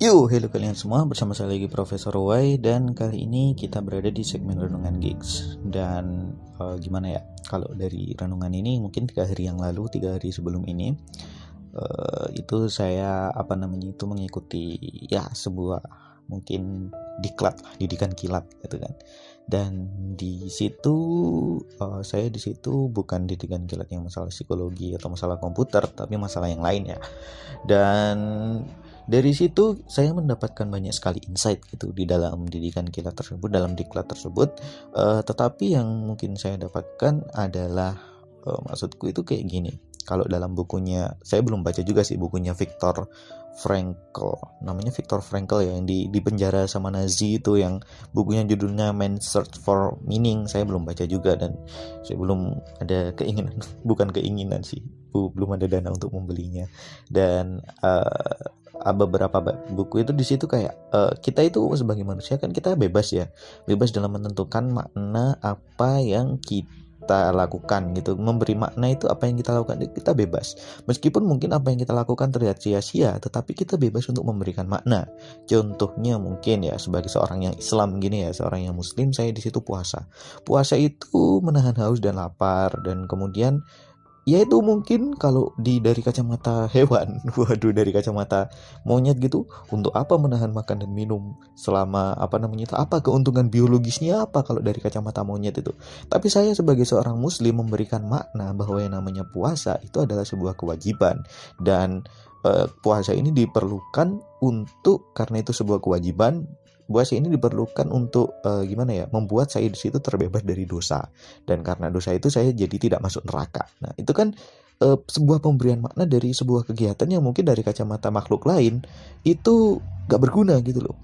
Hello kalian semua, bersama saya lagi Profesor Y. Dan kali ini kita berada di segmen Renungan Gigs. Dan gimana ya, kalau dari renungan ini mungkin 3 hari yang lalu, 3 hari sebelum ini, itu saya mengikuti ya sebuah mungkin diklat, didikan kilat gitu kan. Dan di situ saya di situ bukan didikan kilat yang masalah psikologi atau masalah komputer, tapi masalah yang lain ya. Dan dari situ saya mendapatkan banyak sekali insight gitu di dalam didikan kilat tersebut, dalam diklat tersebut. Tetapi yang mungkin saya dapatkan adalah maksudku itu kayak gini. Kalau dalam bukunya, saya belum baca juga sih bukunya Viktor Frankl, namanya Viktor Frankl ya, yang di penjara sama Nazi itu, yang bukunya judulnya Man's Search for Meaning. Saya belum baca juga dan saya belum ada keinginan, bukan keinginan sih, belum ada dana untuk membelinya. Dan beberapa buku itu di situ kayak kita itu sebagai manusia kan kita bebas ya, bebas dalam menentukan makna apa yang kita lakukan gitu. Memberi makna itu apa yang kita lakukan, kita bebas. Meskipun mungkin apa yang kita lakukan terlihat sia-sia, tetapi kita bebas untuk memberikan makna. Contohnya mungkin ya, sebagai seorang yang Islam gini ya, seorang yang Muslim, saya di situ puasa. Puasa itu menahan haus dan lapar, dan kemudian ya itu mungkin kalau dari kacamata hewan, waduh, dari kacamata monyet gitu, untuk apa menahan makan dan minum selama apa keuntungan biologisnya apa kalau dari kacamata monyet itu. Tapi saya sebagai seorang muslim memberikan makna bahwa yang namanya puasa itu adalah sebuah kewajiban, dan puasa ini diperlukan karena itu sebuah kewajiban. Puasa ini diperlukan untuk membuat saya di situ terbebas dari dosa, dan karena dosa itu saya jadi tidak masuk neraka. Nah, itu kan sebuah pemberian makna dari sebuah kegiatan yang mungkin dari kacamata makhluk lain itu gak berguna gitu loh.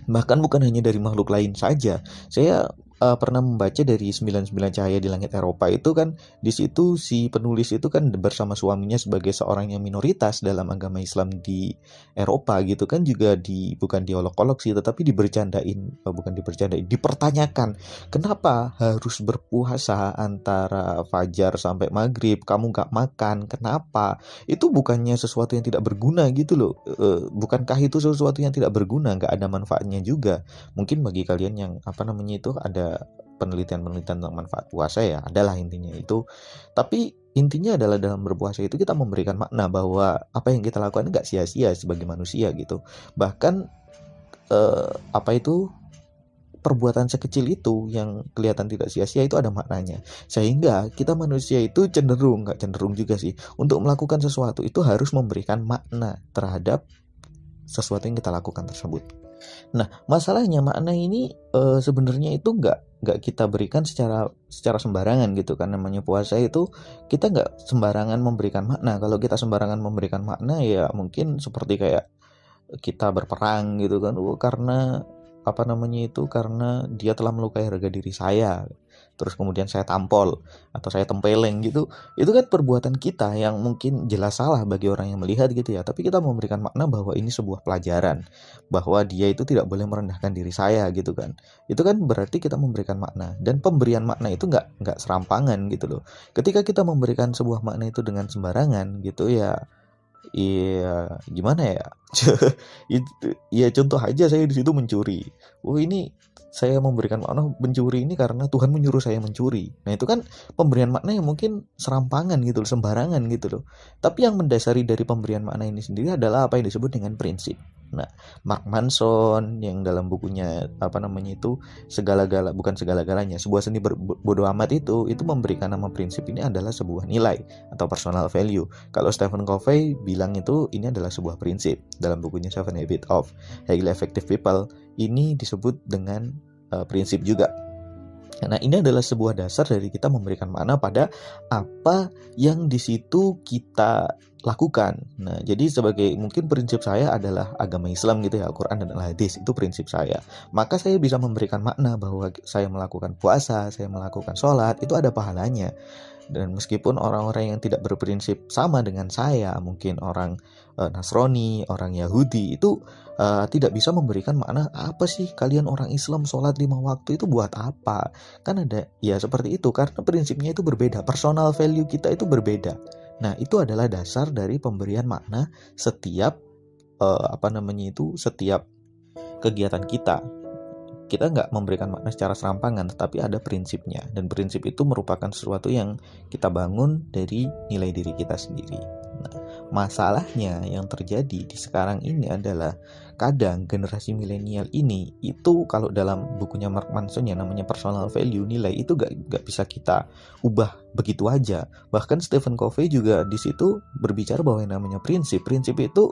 Bahkan bukan hanya dari makhluk lain saja. Saya pernah membaca dari 99 Cahaya di Langit Eropa itu kan, di situ si penulis itu kan bersama suaminya sebagai seorang yang minoritas dalam agama Islam di Eropa gitu kan, juga bukan diolok-olok sih, tetapi dipertanyakan, kenapa harus berpuasa antara fajar sampai maghrib, kamu gak makan, kenapa? Itu bukannya sesuatu yang tidak berguna gitu loh. Bukankah itu sesuatu yang tidak berguna, gak ada manfaatnya juga? Mungkin bagi kalian yang itu ada penelitian-penelitian tentang manfaat puasa ya, adalah intinya itu. Tapi intinya adalah dalam berpuasa itu kita memberikan makna bahwa apa yang kita lakukan nggak sia-sia sebagai manusia gitu. Bahkan perbuatan sekecil itu yang kelihatan tidak sia-sia itu ada maknanya. Sehingga kita manusia itu nggak cenderung juga sih, untuk melakukan sesuatu itu harus memberikan makna terhadap sesuatu yang kita lakukan tersebut. Nah, masalahnya makna ini sebenarnya itu nggak kita berikan secara sembarangan gitu kan. Namanya puasa itu kita nggak sembarangan memberikan makna. Kalau kita sembarangan memberikan makna ya mungkin seperti kayak kita berperang gitu kan, karena karena dia telah melukai harga diri saya, terus kemudian saya tampol atau saya tempeleng gitu. Itu kan perbuatan kita yang mungkin jelas salah bagi orang yang melihat gitu ya, tapi kita memberikan makna bahwa ini sebuah pelajaran, bahwa dia itu tidak boleh merendahkan diri saya gitu kan. Itu kan berarti kita memberikan makna, dan pemberian makna itu nggak serampangan gitu loh. Ketika kita memberikan sebuah makna itu dengan sembarangan gitu ya, iya, gimana ya? Ya contoh aja, saya di situ mencuri. Ini saya memberikan makna mencuri ini karena Tuhan menyuruh saya mencuri. Nah, itu kan pemberian makna yang mungkin serampangan gitu loh, sembarangan gitu loh. Tapi yang mendasari dari pemberian makna ini sendiri adalah apa yang disebut dengan prinsip. Nah, Mark Manson yang dalam bukunya bukan segala-galanya, sebuah seni bodoh amat itu memberikan nama prinsip ini adalah sebuah nilai atau personal value. Kalau Stephen Covey bilang itu ini adalah sebuah prinsip dalam bukunya Seven Habits of Highly Effective People. Ini disebut dengan prinsip juga. Nah, ini adalah sebuah dasar dari kita memberikan makna pada apa yang di situ kita lakukan. Nah, jadi sebagai mungkin prinsip saya adalah agama Islam gitu ya, Al-Quran dan Al-Hadis, itu prinsip saya. Maka saya bisa memberikan makna bahwa saya melakukan puasa, saya melakukan sholat, itu ada pahalanya. Dan meskipun orang-orang yang tidak berprinsip sama dengan saya, mungkin orang Nasrani, orang Yahudi, itu tidak bisa memberikan makna, apa sih kalian orang Islam sholat 5 waktu itu buat apa? Kan ada ya seperti itu, karena prinsipnya itu berbeda, personal value kita itu berbeda. Nah, itu adalah dasar dari pemberian makna setiap setiap kegiatan kita nggak memberikan makna secara serampangan, tetapi ada prinsipnya, dan prinsip itu merupakan sesuatu yang kita bangun dari nilai diri kita sendiri. Nah, masalahnya yang terjadi di sekarang ini adalah kadang generasi milenial ini itu, kalau dalam bukunya Mark Manson yang namanya personal value, nilai itu gak bisa kita ubah begitu aja. Bahkan Stephen Covey juga di situ berbicara bahwa yang namanya prinsip itu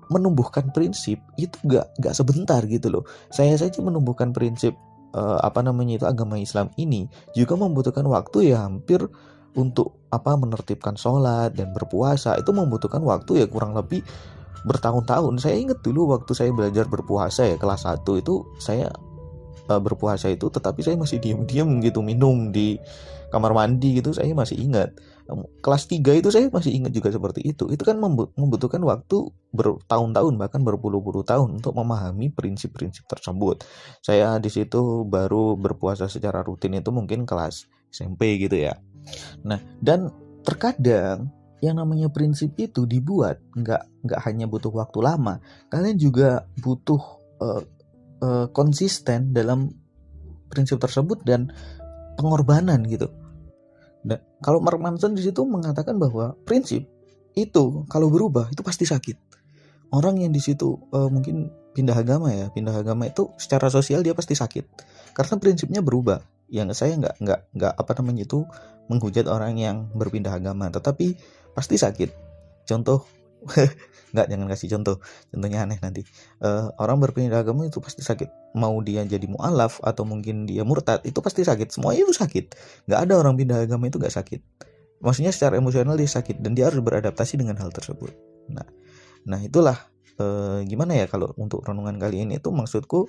menumbuhkan prinsip itu gak sebentar gitu loh. Saya saja menumbuhkan prinsip agama Islam ini juga membutuhkan waktu ya, hampir untuk menertibkan sholat dan berpuasa itu membutuhkan waktu ya kurang lebih bertahun-tahun. Saya ingat dulu waktu saya belajar berpuasa ya kelas 1 itu saya berpuasa itu, tetapi saya masih diam-diam gitu minum di kamar mandi gitu, saya masih ingat. Kelas 3 itu saya masih ingat juga seperti itu. Itu kan membutuhkan waktu bertahun-tahun, bahkan berpuluh-puluh tahun untuk memahami prinsip-prinsip tersebut. Saya di situ baru berpuasa secara rutin itu mungkin kelas SMP gitu ya. Nah, dan terkadang yang namanya prinsip itu dibuat nggak hanya butuh waktu lama, kalian juga butuh konsisten dalam prinsip tersebut dan pengorbanan gitu. Dan kalau Mark Manson di situ mengatakan bahwa prinsip itu kalau berubah itu pasti sakit. Orang yang di situ mungkin pindah agama itu secara sosial dia pasti sakit karena prinsipnya berubah. Yang saya nggak menghujat orang yang berpindah agama, tetapi pasti sakit. Contoh jangan kasih contohnya aneh nanti. Orang berpindah agama itu pasti sakit, mau dia jadi mu'alaf atau mungkin dia murtad itu pasti sakit, semuanya itu sakit. Nggak ada orang pindah agama itu nggak sakit, maksudnya secara emosional dia sakit dan dia harus beradaptasi dengan hal tersebut. Nah itulah gimana ya kalau untuk renungan kali ini itu maksudku.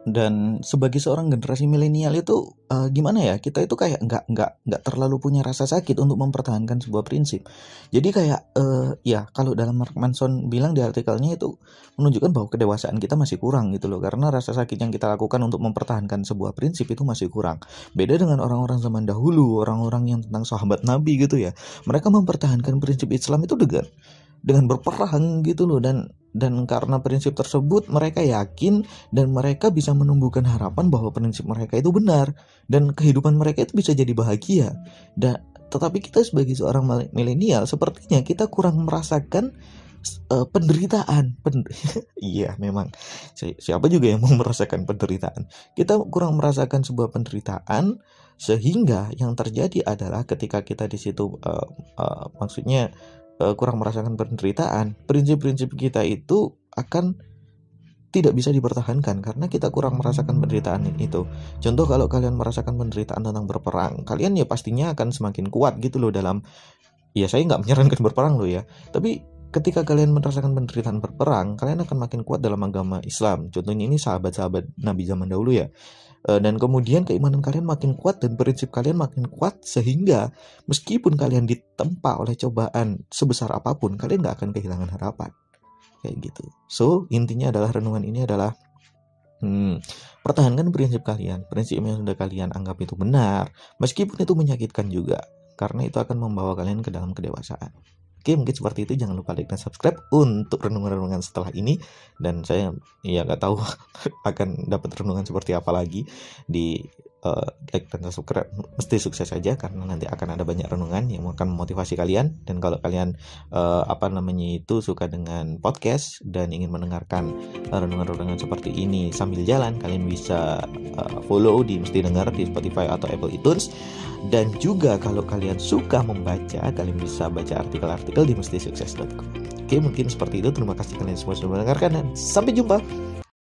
Dan sebagai seorang generasi milenial itu gimana ya, kita itu kayak nggak terlalu punya rasa sakit untuk mempertahankan sebuah prinsip. Jadi kayak ya kalau dalam Mark Manson bilang di artikelnya itu menunjukkan bahwa kedewasaan kita masih kurang gitu loh, karena rasa sakit yang kita lakukan untuk mempertahankan sebuah prinsip itu masih kurang. Beda dengan orang-orang zaman dahulu, orang-orang yang tentang sahabat Nabi gitu ya, mereka mempertahankan prinsip Islam itu dengan berperang gitu loh, dan karena prinsip tersebut mereka yakin dan mereka bisa menumbuhkan harapan bahwa prinsip mereka itu benar dan kehidupan mereka itu bisa jadi bahagia. Tetapi kita sebagai seorang milenial sepertinya kita kurang merasakan penderitaan. Iya memang siapa juga yang mau merasakan penderitaan. Kita kurang merasakan sebuah penderitaan, sehingga yang terjadi adalah ketika kita di situ kurang merasakan penderitaan, prinsip-prinsip kita itu akan tidak bisa dipertahankan karena kita kurang merasakan penderitaan itu. Contoh, kalau kalian merasakan penderitaan tentang berperang, kalian ya pastinya akan semakin kuat gitu loh dalam, ya saya nggak menyarankan berperang loh ya, tapi ketika kalian merasakan penderitaan berperang, kalian akan makin kuat dalam agama Islam. Contohnya ini sahabat-sahabat Nabi zaman dahulu ya. Dan kemudian keimanan kalian makin kuat dan prinsip kalian makin kuat, sehingga meskipun kalian ditempa oleh cobaan sebesar apapun, kalian gak akan kehilangan harapan. Kayak gitu. So intinya adalah renungan ini adalah pertahankan prinsip kalian, prinsip yang sudah kalian anggap itu benar, meskipun itu menyakitkan juga, karena itu akan membawa kalian ke dalam kedewasaan. Oke, mungkin seperti itu. Jangan lupa like dan subscribe untuk renungan-renungan setelah ini. Dan saya gak tahu akan dapat renungan seperti apa lagi di like dan subscribe. Mesti sukses saja, karena nanti akan ada banyak renungan yang akan memotivasi kalian. Dan kalau kalian suka dengan podcast dan ingin mendengarkan renungan-renungan seperti ini sambil jalan, kalian bisa follow di Mesti Dengar di Spotify atau Apple iTunes. Dan juga kalau kalian suka membaca, kalian bisa baca artikel-artikel di mestisukses.com. Oke, mungkin seperti itu. Terima kasih kalian semua sudah mendengarkan dan sampai jumpa.